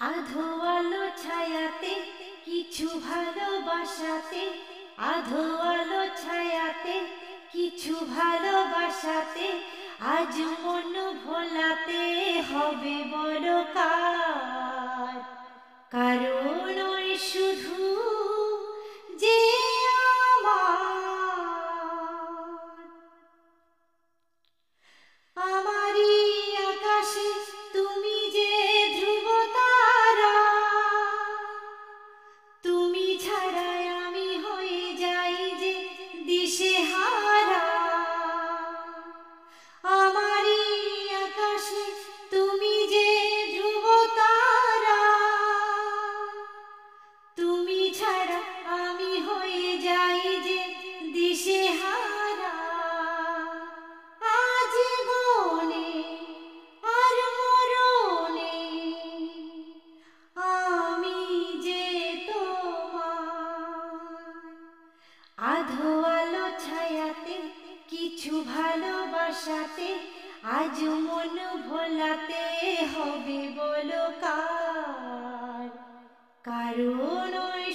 আধো আলো ছায়াতে কিছু ভালোবাসাতে, আধো আলো ছায়াতে কিছু ভালোবাসাতে, আজ মন ভোলাতে হবে বড় কার। কারণ ওই শুধু যে আমারই আকাশে তুমি যে ধ্রুব তারা, তুমি ছাড়াই আমি হয়ে যাই যে দিশেহারা। আমারই আকাশে তুমি যে ধ্রুব তারা, তুমি ছাড়া আমি হয়ে যাই যে দিশেহারা। আজীবনে আর মরণে আমি যে তোমার। আধো আলো ছায়াতে কিছু ভালোবাসাতে, আজ মন ভোলাতে হবে বলো কার। কারণ ওই